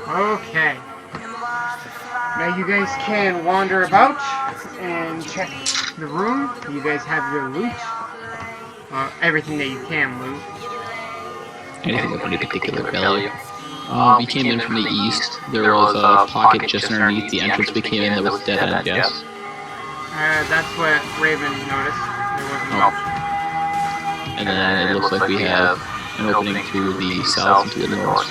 Okay. Now you guys can wander about and check the room. You guys have your loot. Everything that you can loot. Anything of any particular value? We came in from the east. There was a pocket just underneath the entrance we came in that was dead end, yes? That's what Raven noticed. There wasn't much. And then it looks like we have an opening to the south and to the north.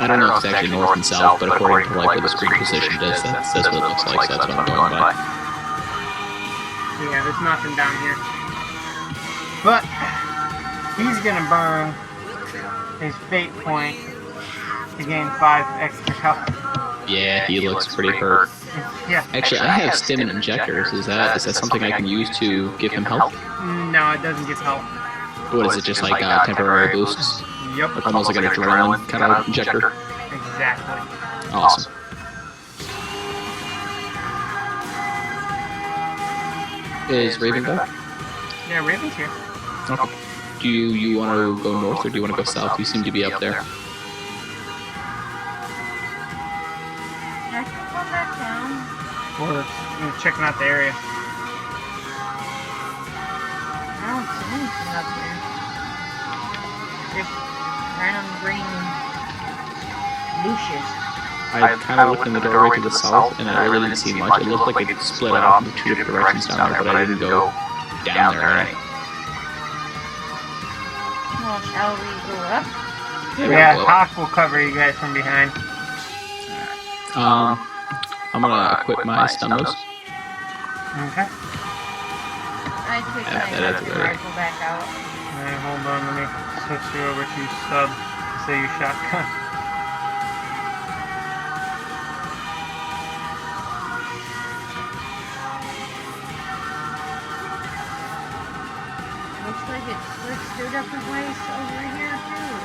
I don't know if it's actually north and south, but according to like where the screen position is, that's what it looks like, so that's what I'm going by. Yeah, there's nothing down here. But he's gonna burn his fate point to gain 5 extra health. Yeah, he looks pretty hurt. Yeah. Actually, I have stim and injectors. Is that something I can use to give him health? No, it doesn't give health. What is it, just like temporary boosts? Yep. Like almost like an adrenaline kind of injector? Exactly. Awesome. Is Raven back? Yeah, Raven's here. Okay. Do you want to go north or do you want to go south? You seem to be up there. I can go back down. Or checking out the area. I don't see anything up here. Just random green bushes. I kind of looked in the doorway to the south and I really didn't see much. It looked like it split off into 2 different directions down there, but I didn't go down there, right? Well, shall we go up? Yeah, Hawk will cover you guys from behind. I'm gonna equip my stun nose. Okay. I took my rifle back out. Alright, hold on, let me switch you over to sub, say your shotgun. Looks like it switched a different ways over here too.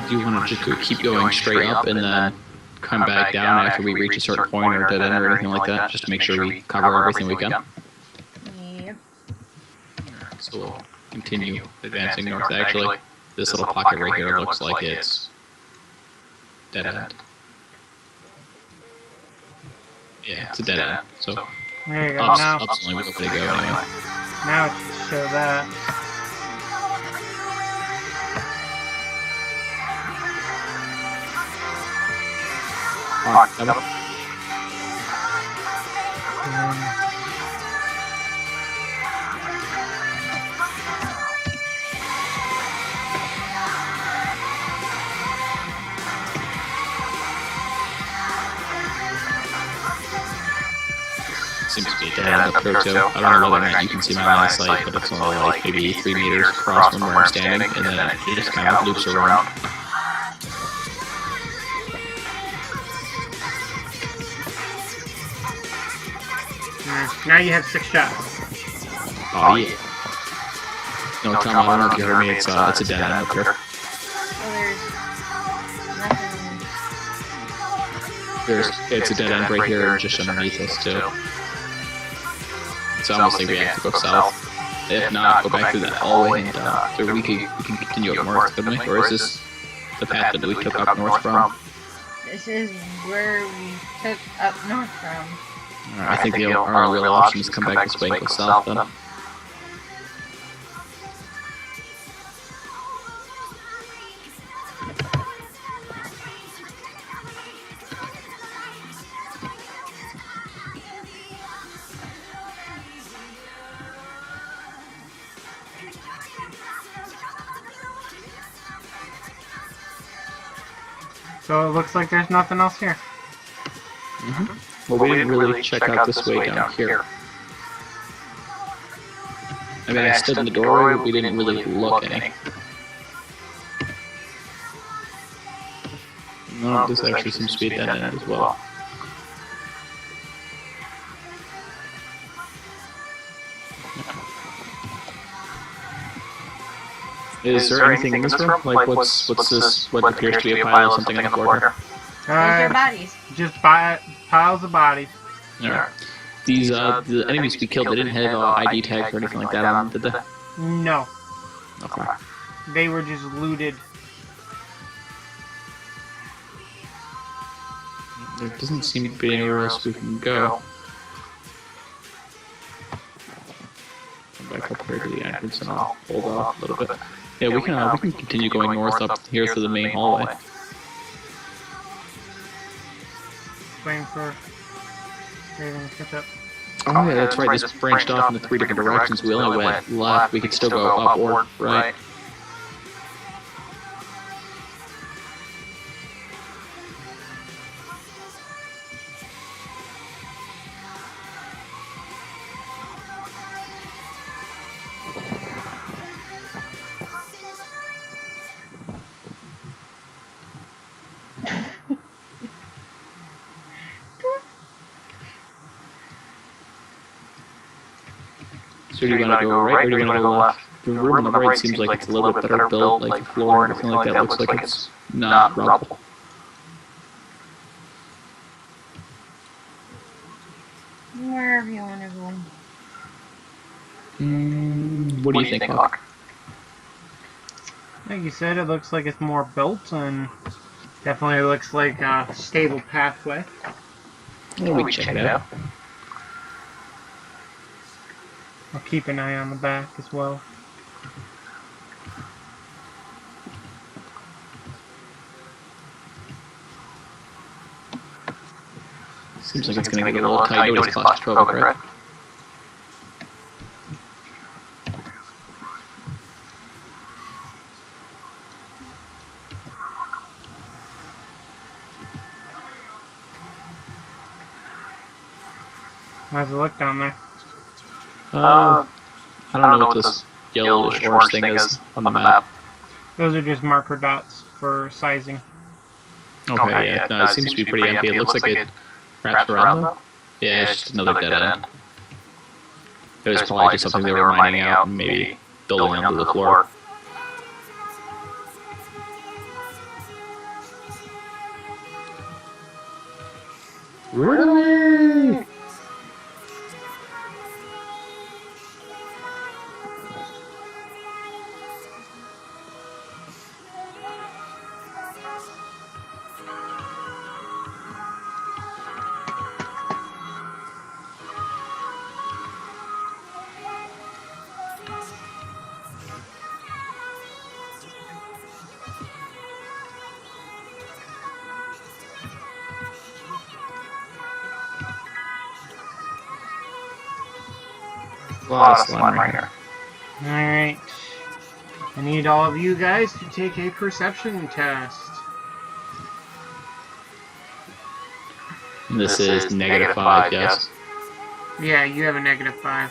Do you want to just keep going straight up and then come back down after we reach a certain point or dead end or anything like that, just to make sure we cover everything we can? Yep. So we'll continue advancing north. Actually, this little pocket right here looks like it's dead end. Yeah, it's a dead end. So There you go. up's Now, the only way to go anyway. now it should show that. Seems to be dead end up there too. I don't know whether or not you can see my line of sight, but it's only like maybe 3 meters across from where I'm standing, and then it just kind of loops around. Now you have 6 shots. Oh yeah. No, Tom, I don't know if you heard me. It's a dead end up here. So there's nothing. It's a dead end right here, just underneath us too. So almost like we have to go south. If not, go back through that hallway and we can continue up north, couldn't we? Or is this the path that we took up north from? This is where we took up north from. I think our real option is to come back this way and go south then. So it looks like there's nothing else here. Well, we didn't really check out this way down here. I mean, I stood in the doorway, but we didn't really look any. No, this actually seems to be dead end as well. Is there anything in this room? Like, what's this? What appears to be a pile of something on the floor here? Those are bodies. Just piles of bodies. Yeah. These the enemies we killed, they didn't have ID tags or anything like that on them, did they? No. Okay. They were just looted. There doesn't seem to be anywhere else we can go. Back up here to the entrance and I'll hold off a little bit. Yeah, we can continue going north up here through the main hallway. Waiting for everything to catch up. Oh yeah, that's right. This branched off into 3 different directions. We only went left. We could still go up or right. So do you want to go right or do you want to go left? The room on the right seems like it's a little bit better built, like the floor and everything like that looks like it's not rubble. Wherever you want to go. What do you think, Hawk? Like you said, it looks like it's more built and definitely looks like a stable pathway. Yeah, we can check it out. I'll keep an eye on the back as well. Seems like it's going to get a little tight. Nobody's claustrophobic, right? How's it look down there? I don't know what this yellowish orange thing is on the map. Those are just marker dots for sizing. Okay, yeah, no, it seems to be pretty empty. It looks like it wraps around though. Yeah, it's just another dead end. It was probably just something they were mining out and maybe building onto the floor. Really? A lot of slime right here. Alright. I need all of you guys to take a perception test. This is -5, yes. Yeah, you have a -5.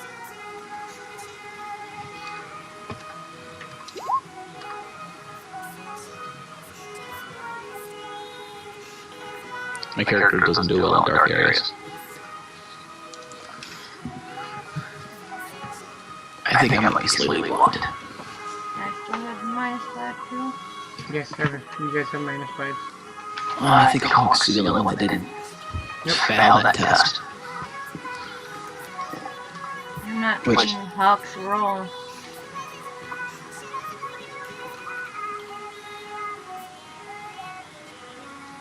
My character doesn't do well in dark areas. I think I might be slightly blind. I still have -5 too. Yes, you guys have -5. I think Hawk's the only one that didn't fail that test. I'm not Which- playing Hawk's role.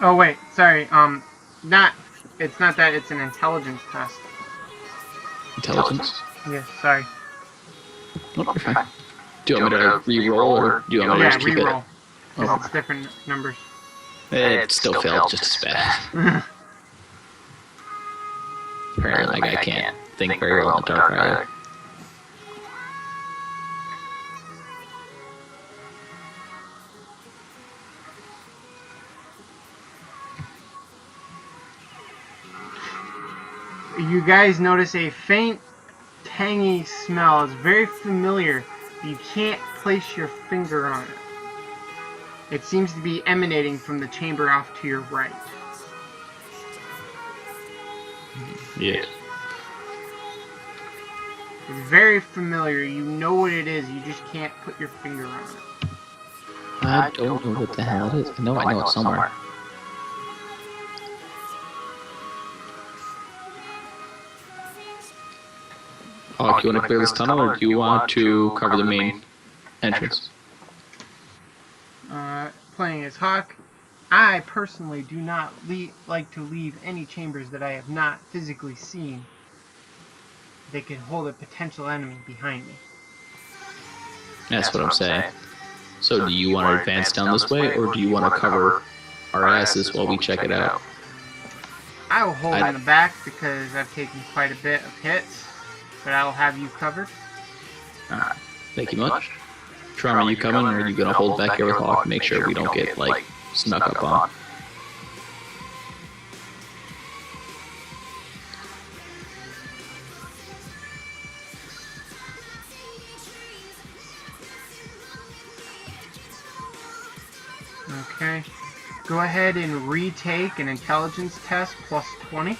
Oh wait, sorry, it's not that, it's an intelligence test. Intelligence? Yes, sorry. Okay. Do you want me to re-roll or do you want me to Yeah, just keep reroll. it? 'Cause Oh. it's different numbers. It still failed just as bad. Apparently, like, I can't think very well in the dark either. You guys notice a faint, tangy smell. It's very familiar. You can't place your finger on it. It seems to be emanating from the chamber off to your right. Yeah. It's very familiar. You know what it is. You just can't put your finger on it. I don't know what the hell it is. I know it's somewhere. Hawk, you want to clear this tunnel or do you want to cover the main entrance? playing as Hawk, I personally do not like to leave any chambers that I have not physically seen. They could hold a potential enemy behind me. That's what I'm saying. So do you want to advance down this way, or do you want to cover our asses while we check it out? I will hold in the back because I've taken quite a bit of hits, but I will have you covered. Alright, thank you much. Trauma, you coming, or are you gonna hold back here with Hawk and make sure we don't get, like, snuck up on? Okay. Go ahead and retake an intelligence test plus 20.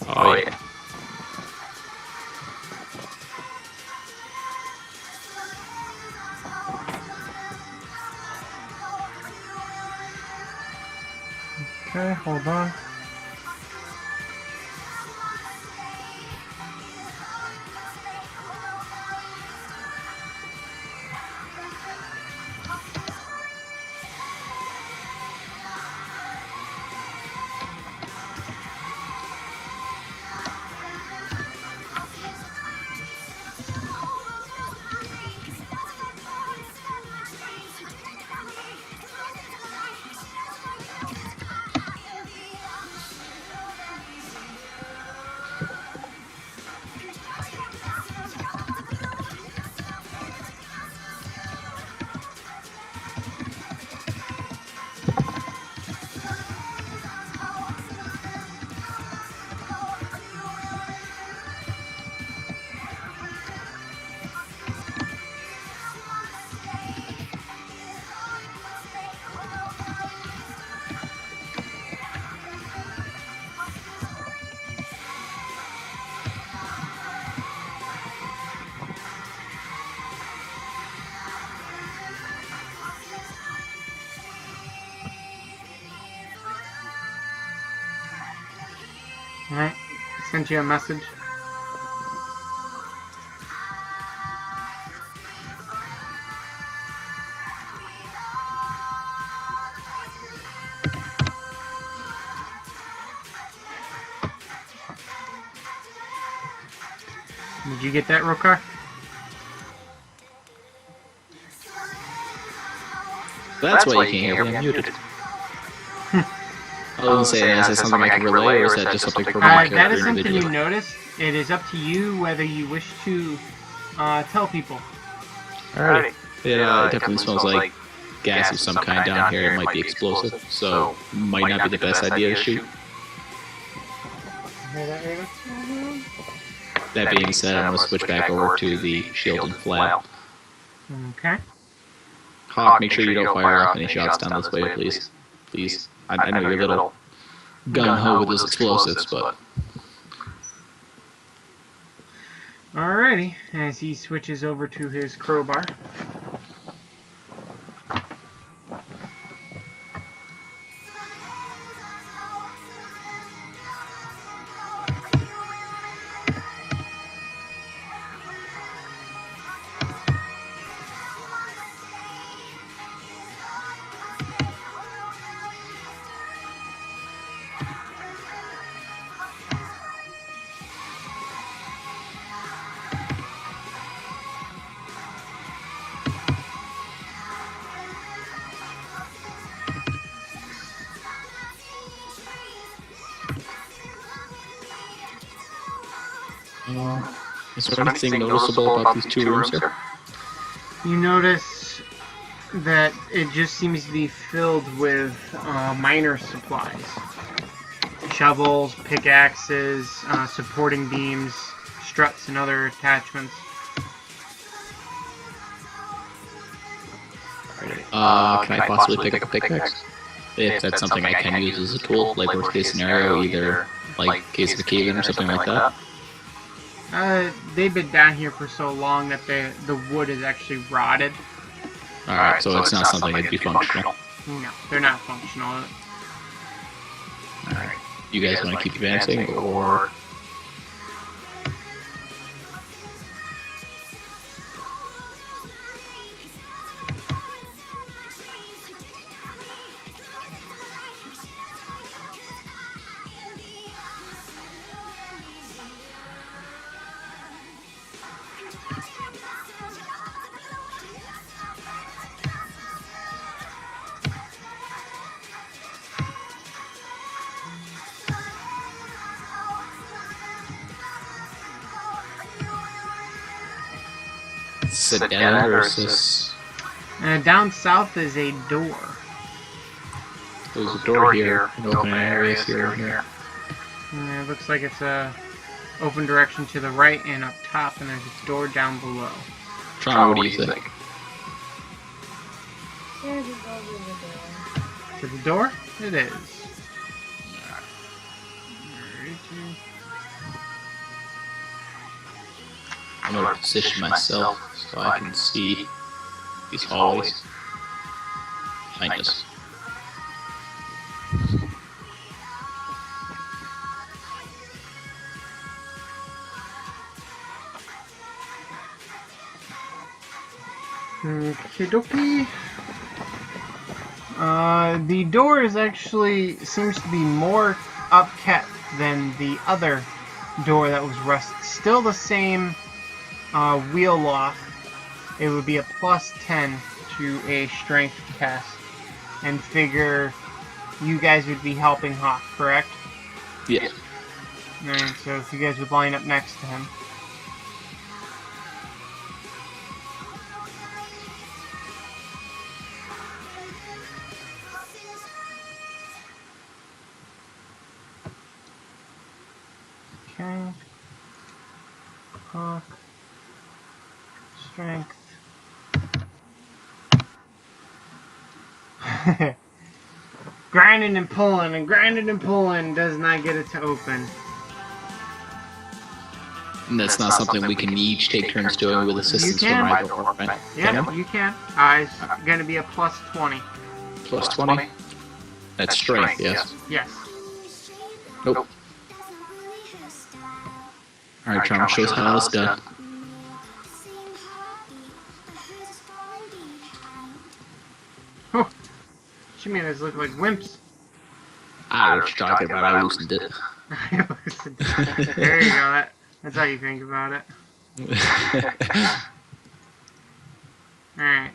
Oh, yeah. Okay, hold on. Alright, sent you a message. Did you get that, Rokar? That's why you can't hear me. I'm muted. I was saying, is that something I can relay, or is that just something for my character that is something individually? you notice. It is up to you whether you wish to tell people. Alrighty. It definitely smells like gas of some kind down here. It might be explosive, so might not be the best idea to shoot. Hear that, Raven? That being said, I'm going to switch back over to the shield and flail. Okay. Hawk, make sure you don't fire off any shots down this way, please. Please. I know you're a little gung-ho with those explosives, but... Alrighty, as he switches over to his crowbar. Is there anything noticeable about these two rooms here? You notice that it just seems to be filled with miner supplies. Shovels, pickaxes, supporting beams, struts, and other attachments. Can I possibly pick up a pickaxe? If that's something I can use as a tool, like worst case scenario, either like case of a cave-in or something like that. They've been down here for so long that the wood is actually rotted. Alright, so it's not something that'd be functional. No, they're not functional. Alright. You guys want to keep advancing, or... Is it dead end or is this... Down south is a door. There's a door here, an open area here and here. It looks like it's a open direction to the right and up top, and there's a door down below. Tron, what do you think? Yeah, just over the door. To the door? It is. I'm going to position myself so I can see these hallways behind us. Okie dokie. The door is actually seems to be more upkept than the other door that was rusted. Still the same wheel lock. It would be a +10 to a strength test, and figure you guys would be helping Hawk, correct? Yes. Alright, so if you guys would line up next to him. Okay. Hawk. Strength. Grinding and pulling does not get it to open. And that's not something we can each take turns doing with assistance from my door, right? Yeah, you can. It's going to be a +20. Plus 20? That's strength, yes? Yes. Nope. Alright, Tron, show us how it's done. Oh, Shimminas look like wimps. I know what you're talking about, I loosened it. There you go. That's how you think about it. Alright.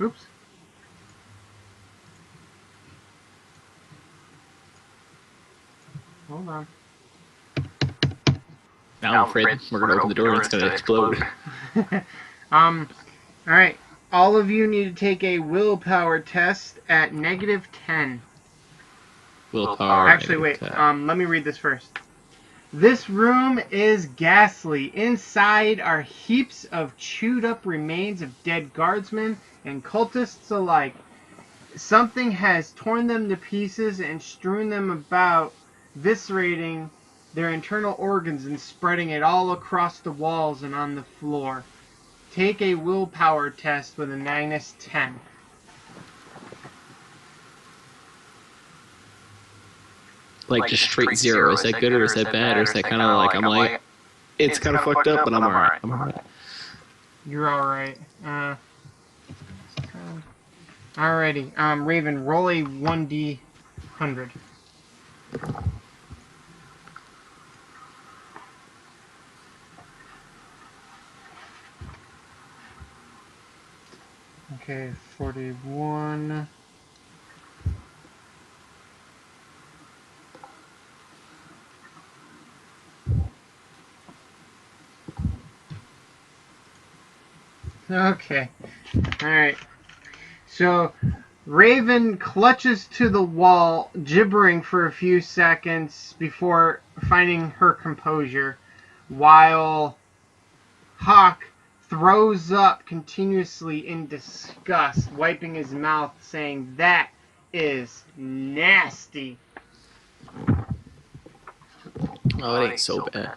Oops. Hold on. Now I'm afraid we're going to open the door and it's going to explode. Alright. All of you need to take a willpower test at -10. Willpower. Actually, wait. Let me read this first. This room is ghastly. Inside are heaps of chewed up remains of dead guardsmen and cultists alike. Something has torn them to pieces and strewn them about, viscerating their internal organs and spreading it all across the walls and on the floor. Take a willpower test with a -10. Like just straight 0. Is that good or is that bad? Or is that kind of like, I'm like, it's kind of fucked up, but I'm alright. I'm alright. You're alright. Alrighty. Raven, roll a 1d100. Okay, 41. Okay. Alright. So, Raven clutches to the wall, gibbering for a few seconds before finding her composure, while Hawk throws up continuously in disgust, wiping his mouth, saying, "That is nasty." Oh, it ain't so bad.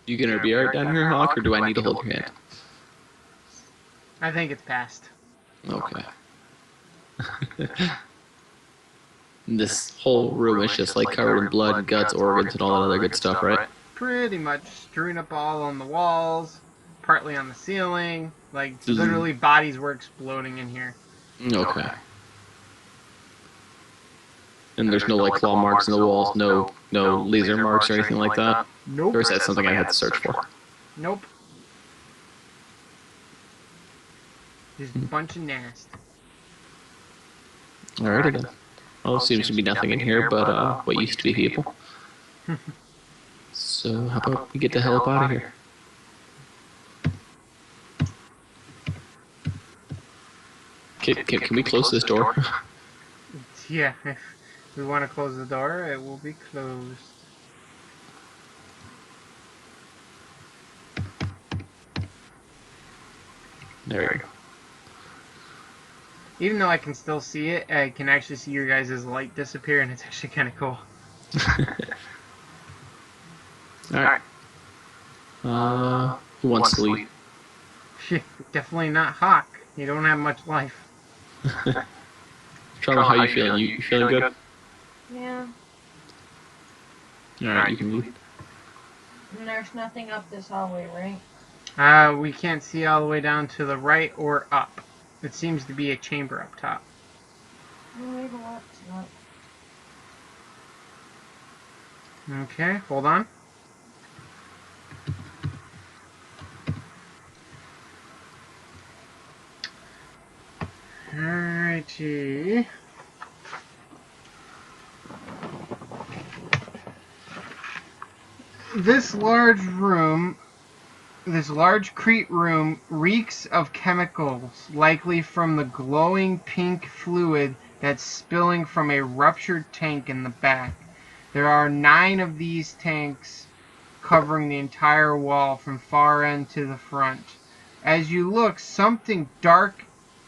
You gonna be alright down here, Hawk, or do I need to hold your hand? I think it's passed. Okay. This whole room is just like covered in blood, guts, organs, and all that other good stuff, right? Pretty much strewn up all on the walls, partly on the ceiling. Like, literally bodies were exploding in here. Okay. And there's no like claw marks in the walls, no laser marks or anything like that? Nope. Or is that something I had to search for? Nope. Just a bunch of nast. Alrighty then. Well, seems to be nothing in here but what used to be people. So how about we get the hell up out of here? Can we close this door? Yeah, if we want to close the door, it will be closed. There we go. Even though I can still see it, I can actually see your guys' light disappear, and it's actually kind of cool. Alright. Who wants to lead? Definitely not Hawk. You don't have much life. Charlie, how you feeling? You feeling good? Yeah. Alright, you can lead. And there's nothing up this hallway, right? We can't see all the way down to the right or up. It seems to be a chamber up top. Maybe what's not. Okay, hold on. Alrighty. This large crete room reeks of chemicals, likely from the glowing pink fluid that's spilling from a ruptured tank in the back. There are 9 of these tanks covering the entire wall from far end to the front. As you look, something dark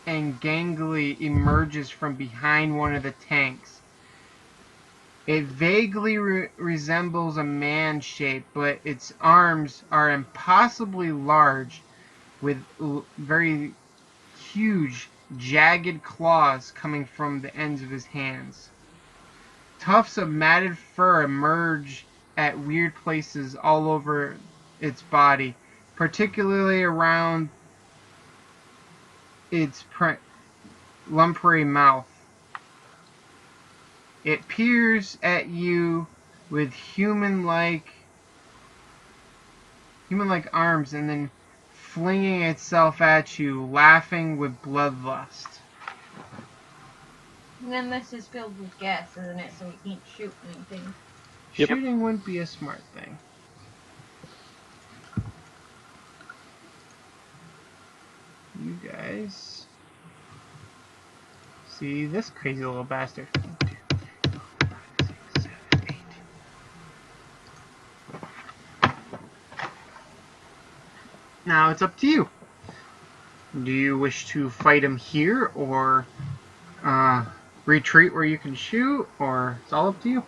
and gangly emerges from behind one of the tanks. It vaguely resembles a man shape, but its arms are impossibly large, with very huge, jagged claws coming from the ends of his hands. Tufts of matted fur emerge at weird places all over its body, particularly around its lumpy mouth. It peers at you with human-like arms and then flinging itself at you, laughing with bloodlust. And then this is filled with gas, isn't it? So we can't shoot anything. Yep. Shooting wouldn't be a smart thing. You guys see this crazy little bastard. 1, 2, 3, 4, 5, 6, 7, 8. Now it's up to you. Do you wish to fight him here or retreat where you can shoot, or it's all up to you?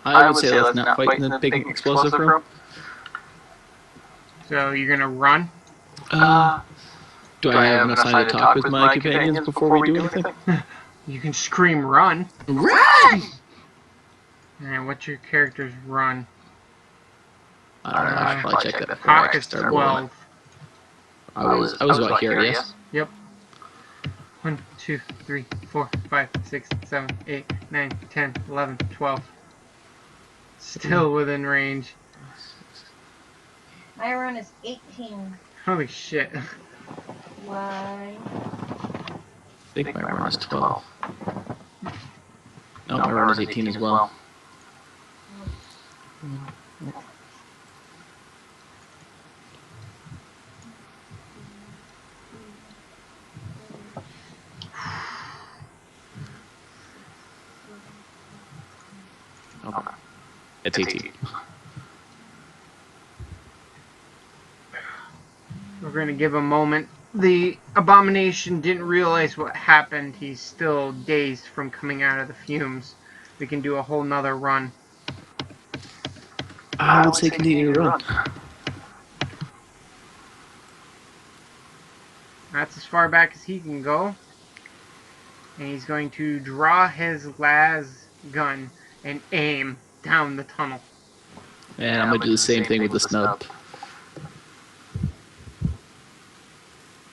I would say let's not fight in the big explosive room. So you're gonna run? Do I have enough time to talk with my companions before we do anything? You can scream run. Run! And what's your character's run? I don't know, I should probably check that before Hawk I is start 12. rolling. I was about here, yes? Yep. 1, 2, 3, 4, 5, 6, 7, 8, 9, 10, 11, 12. Still within range. My run is 18. Holy shit. Why? I think my run is 12. No, my run is 18 as well. Okay. It's 18. We're going to give a moment. The abomination didn't realize what happened. He's still dazed from coming out of the fumes. We can do a whole nother run. I would say continue to run. That's as far back as he can go. And he's going to draw his las gun and aim down the tunnel. And I'm going to do the same thing with the snub.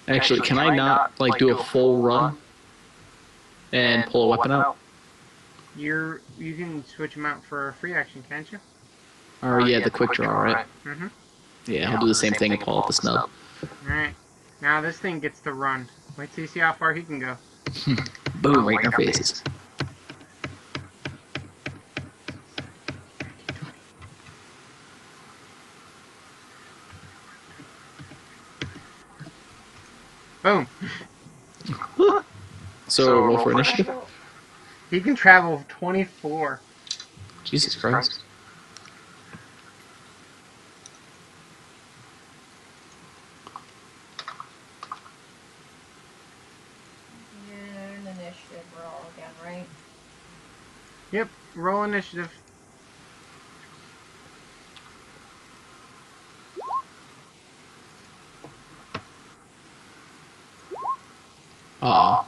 Actually, can I not, like, do a full run and pull a weapon out? You can switch him out for a free action, can't you? Or, yeah, the quick draw, right? Mm-hmm. Yeah, he'll do the same thing and pull out the snub. Alright. Now this thing gets to run. Wait till you see how far he can go. Boom, right in our faces. Boom. So, roll for initiative? He can travel 24. Jesus Christ. An initiative roll again, right? Yep, roll initiative. Aw.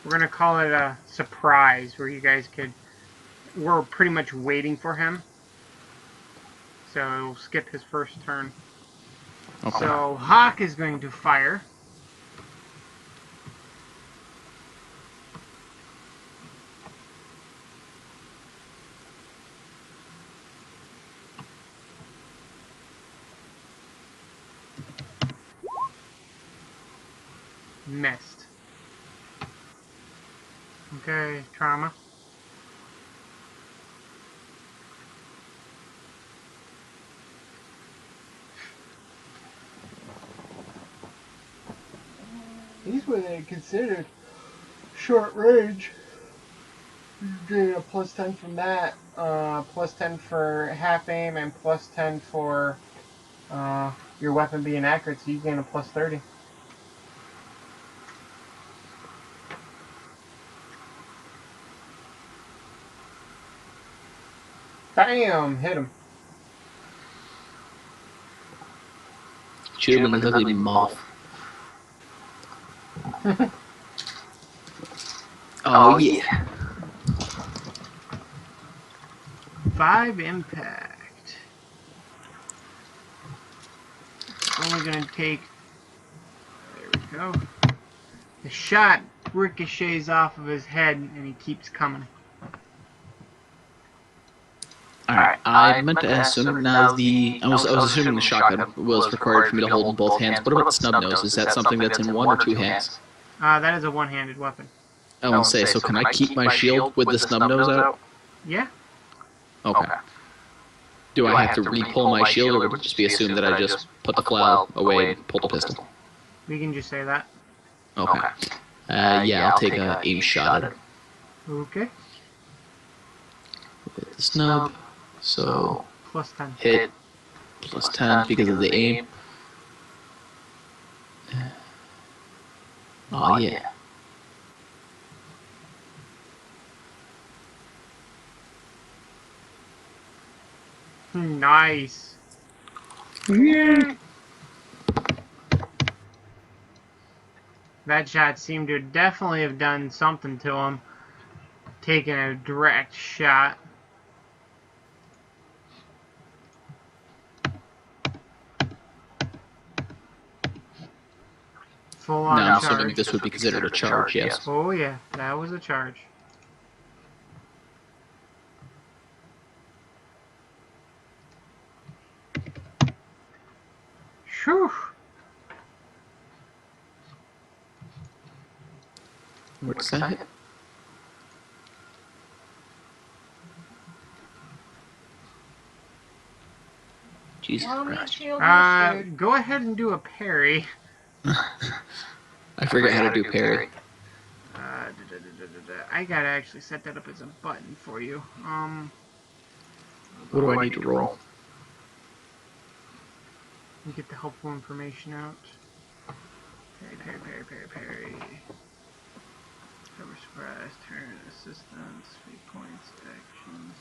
We're gonna call it a surprise, where you guys could... We're pretty much waiting for him. So we'll skip his first turn. Okay. So Hawk is going to fire. Missed. Okay, trauma. These were they considered short range. Getting a plus 10 from that, plus 10 for half aim, and plus 10 for your weapon being accurate, so you gain a plus 30. Damn, hit him. Shoot him in his ugly mouth. Oh, yeah. 5 impact. Only gonna take... There we go. The shot ricochets off of his head, and he keeps coming. Alright, I meant to ask, so now I was assuming the shotgun was required for me to hold in both hands. What about the snub nose? Is that something that's in one or two hands? That is a one-handed weapon. I won't say, so can I keep my shield with the snub nose out? Yeah. Okay. Do I have to re-pull my shield, or would it just be assumed that I just put the flail away and pull the pistol? We can just say that. Okay. Yeah, I'll take a aim shot at it. Okay. With the snub, so Plus 10. hit, plus 10 because of the aim. Oh yeah. Nice. That shot seemed to definitely have done something to him. Taking a direct shot. Full on Now I'm charge. assuming this would be considered a charge, yes. Oh yeah, that was a charge. Whew. What does that hit? Jesus Christ. Go ahead and do a parry. I forget how to do parry. I gotta actually set that up as a button for you. What do I need to roll? You get the helpful information out. Parry. Cover surprise, turn, assistance, 3 points, actions.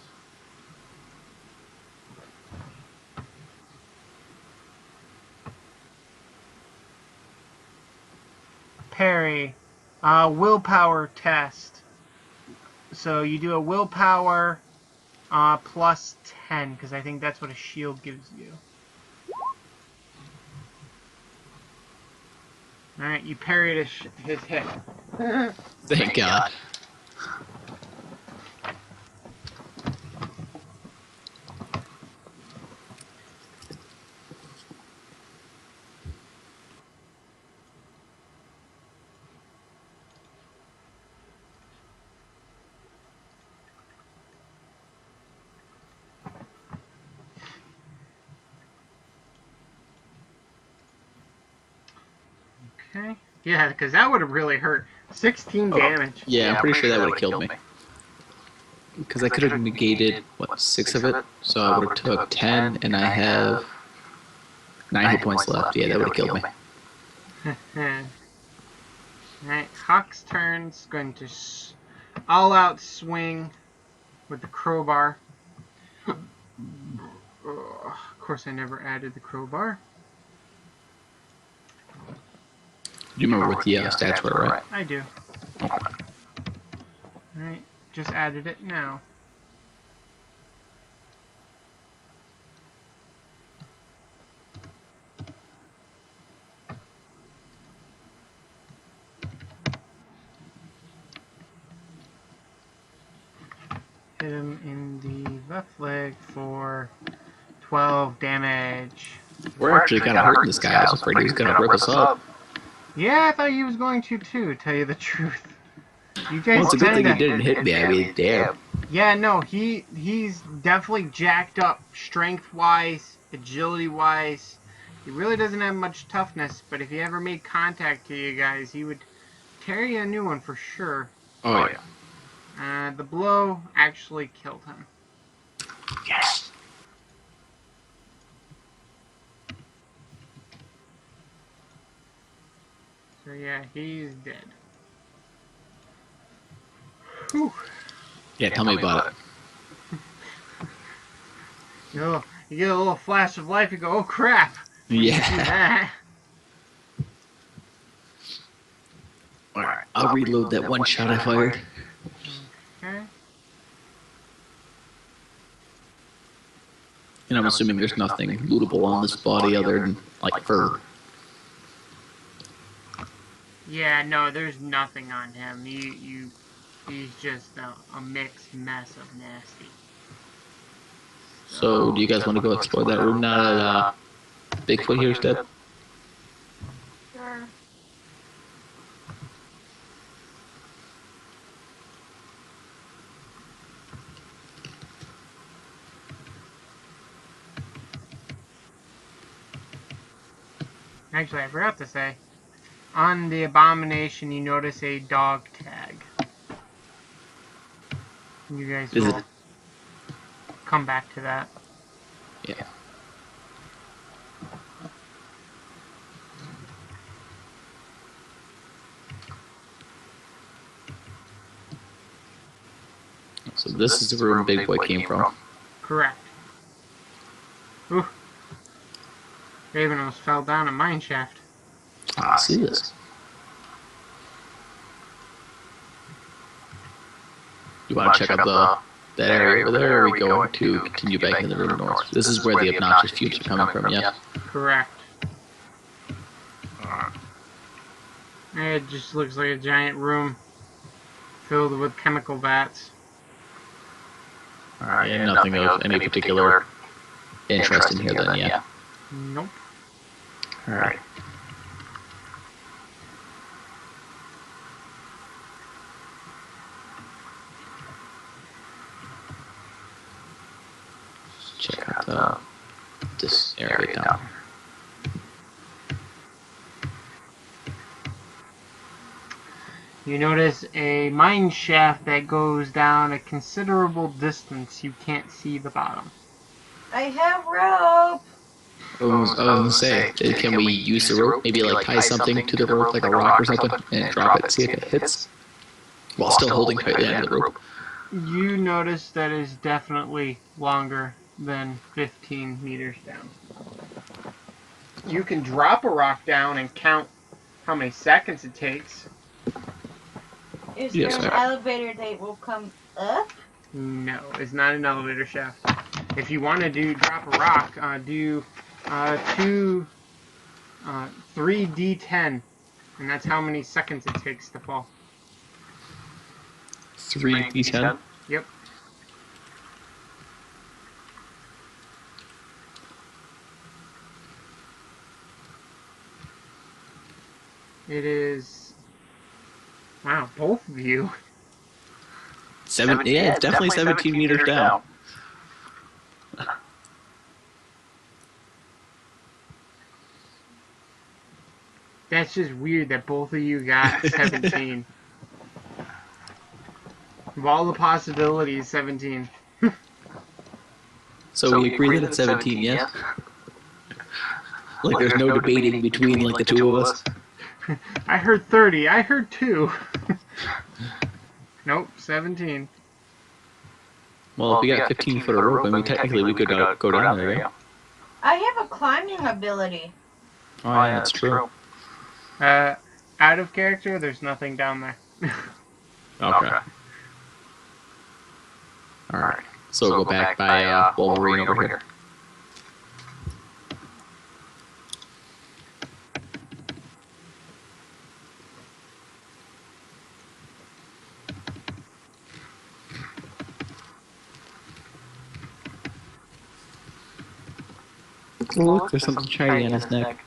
Parry. Willpower test. So you do a willpower plus 10, because I think that's what a shield gives you. Alright, you parried his hit. Thank God. Okay. Yeah, because that would have really hurt. 16 damage. Yeah, I'm pretty sure that would have killed me. Because I could have negated, what, 6 of it? So I would have took 10, and I have 9 hit points left. Yeah, that would have killed me. Alright, Hawk's turn's going to all-out swing with the crowbar. Of course, I never added the crowbar. Do you remember what the stats were, right? I do. Alright, just added it now. Hit him in the left leg for 12 damage. We're actually kind of hurting this guy. I was afraid he was going to rip us up. Yeah, I thought he was going to too, tell you the truth. You guys Well, it's a good thing he kinda... didn't hit me. I mean, damn. Yeah, no, he's definitely jacked up strength-wise, agility-wise. He really doesn't have much toughness, but if he ever made contact to you guys, he would tear you a new one for sure. Oh, yeah. The blow actually killed him. Yes. So yeah, he's dead. Whew. Yeah, tell me about it. You get a little flash of life, you go, oh crap! Yeah. That. Alright, I'll reload that one shot I fired. Okay. And I'm assuming there's nothing lootable on this body other than, like, fur. Yeah, no, there's nothing on him. He's just a mixed mess of nasty. So, do you guys want to go explore that room now that Bigfoot here's dead? Sure. Actually, I forgot to say, on the abomination, you notice a dog tag. You guys Is will it? come back to that. Yeah. So this is the room Big Boy came from. Correct. Ooh. Raven almost fell down a mine shaft. Ah, see this. You want to check out that area over there, or are we going to continue back in the room north? This is where the obnoxious fumes are coming from, yeah? Correct. It just looks like a giant room filled with chemical vats. Alright, yeah, nothing of any particular interest in here then, yeah? Nope. Alright. Check out this area down here. You notice a mine shaft that goes down a considerable distance. You can't see the bottom. I have rope. I was going to say, can we use the rope? Maybe like tie something to the rope, like a rock or something, and drop it, see if it hits? While still holding tightly onto the rope. You notice that is definitely longer than 15 meters down. You can drop a rock down and count how many seconds it takes. Is Yes, there an sir. elevator that will come up? No, it's not an elevator shaft. If you want to drop a rock, do 3d10, and that's how many seconds it takes to fall. 3d10. Yep. It is. Wow, both of you. Yeah, it's definitely 17 meters down. That's just weird that both of you got 17. Of all the possibilities, 17. So we agree that it's 17, yes? Like there's no debating between like the two of us. I heard 30. I heard 2. Nope, 17. Well, if we got 15 foot of rope, I mean technically we could go down there, yeah? I have a climbing ability. Oh yeah, that's true. Out of character, there's nothing down there. Okay. Alright. So we'll go back by Wolverine over here. Oh, look, there's something shiny on his neck.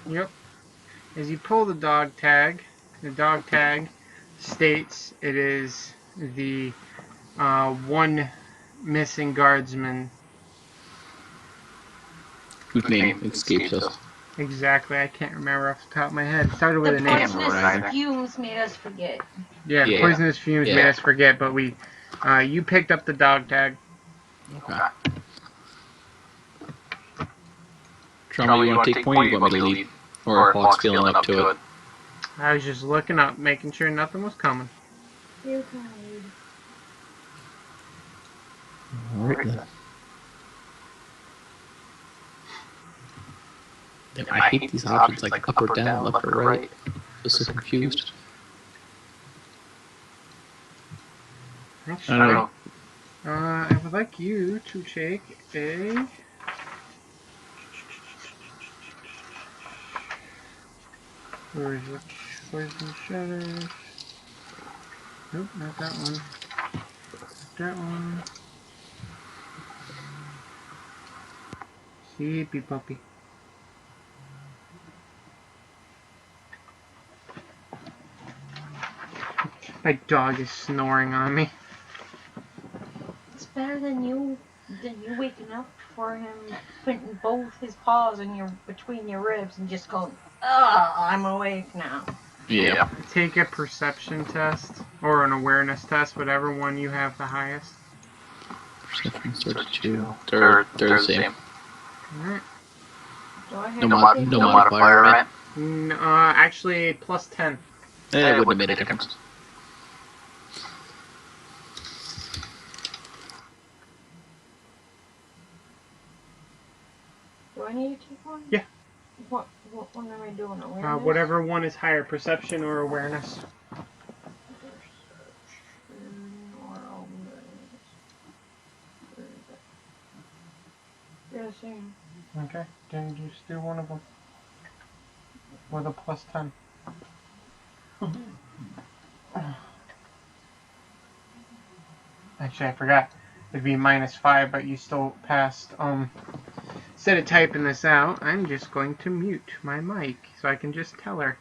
Yep. As you pull the dog tag states it is the one missing guardsman. Whose name escapes us. Exactly, I can't remember off the top of my head. It started with The a name. poisonous fumes made us forget. Yeah, Yeah. poisonous fumes made us forget, but you picked up the dog tag. Okay. Trauma, you want to take point or you want me to leave? Or if Paul's feeling up to it? I was just looking up, making sure nothing was coming. You're tired. Alright then. I hate these options like up or down, left or right. I'm so confused. Actually, I don't know. I would like you to take a... Where is it? Poison Shadows. Nope, not that one. Not that one. Sleepy puppy. My dog is snoring on me. It's better than you waking up for him putting both his paws in between your ribs and just going, "Oh, I'm awake now." Yeah. Take a perception test or an awareness test, whatever one you have the highest. Perception 32. They're the same. Alright. Do I have No modifier, right? Actually, plus 10. It wouldn't have made a difference. Do I need to take one? Yeah. What one am I doing? Awareness? Whatever one is higher, perception or awareness. Yeah, same. Okay, then just do one of them. With a plus 10. Actually, I forgot. It'd be minus 5, but you still passed. Instead of typing this out, I'm just going to mute my mic so I can just tell her.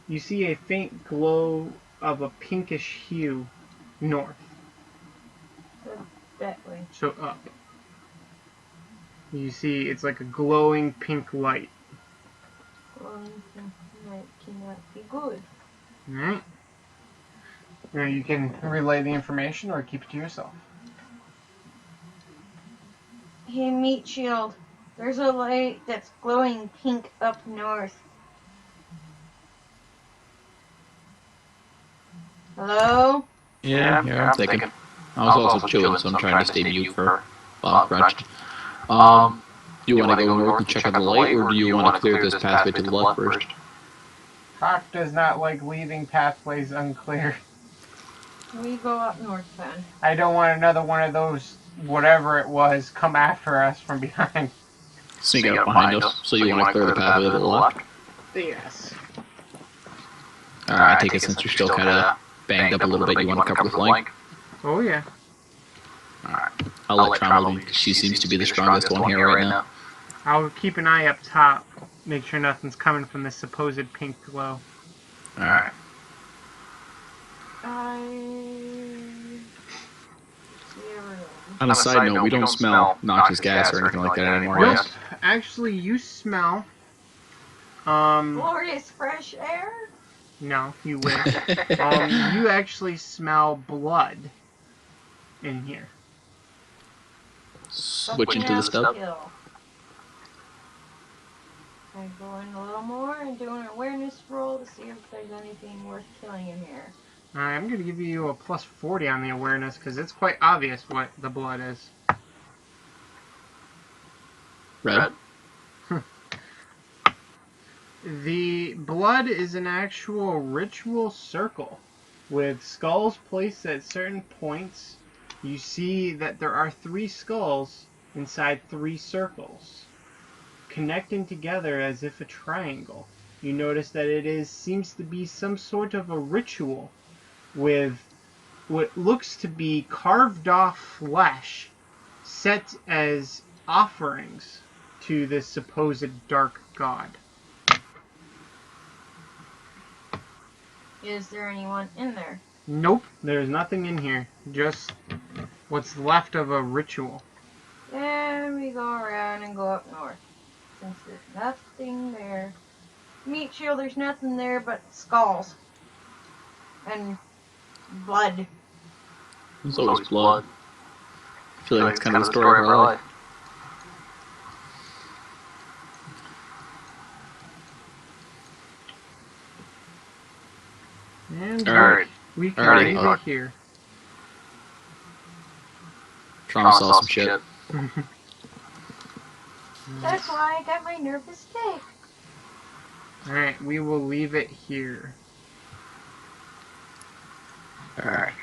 You see a faint glow of a pinkish hue north. That way. So up. You see it's like a glowing pink light. That cannot be good. Alright. Now you can relay the information or keep it to yourself. Hey, Meat Shield. There's a light that's glowing pink up north. Hello? Yeah, I'm thinking. I was also chewing, so I'm trying to stay mute for while I'm crouched. You want to go north and check out the light, or do you want to clear this pathway to the left first? Hawk does not like leaving pathways unclear. We go up north then. I don't want another one of those, whatever it was, come after us from behind. Sneak up behind us, so you want to clear the pathway to the left? Yes. Alright, I take it since you're still kind of banged up a little bit, you want to cover the flank? Oh, yeah. Alright. I'll let Trauma lead, because she seems to be the strongest one here right now. I'll keep an eye up top, make sure nothing's coming from this supposed pink glow. Alright. On a side note, we don't smell noxious gas or anything like that anymore, Nope. yes? Actually, you smell... Glorious fresh air? No, you wish. You actually smell blood in here. Switching to the stuff. Kill. I go in a little more and do an awareness roll to see if there's anything worth killing in here. I'm going to give you a plus 40 on the awareness, because it's quite obvious what the blood is. Red? The blood is an actual ritual circle with skulls placed at certain points. You see that there are 3 skulls inside 3 circles, connecting together as if a triangle. You notice that it seems to be some sort of a ritual with what looks to be carved off flesh set as offerings to this supposed dark god. Is there anyone in there? Nope, there's nothing in here. Just what's left of a ritual. Then we go around and go up north. Since there's nothing there. Meat shield, there's nothing there but skulls. And blood. There's always blood. I feel like it's kind of the story of our life. And Alright. we can Alrighty. leave it here. Trauma saw some shit. That's why I got my nervous stick. Alright, we will leave it here. Alright.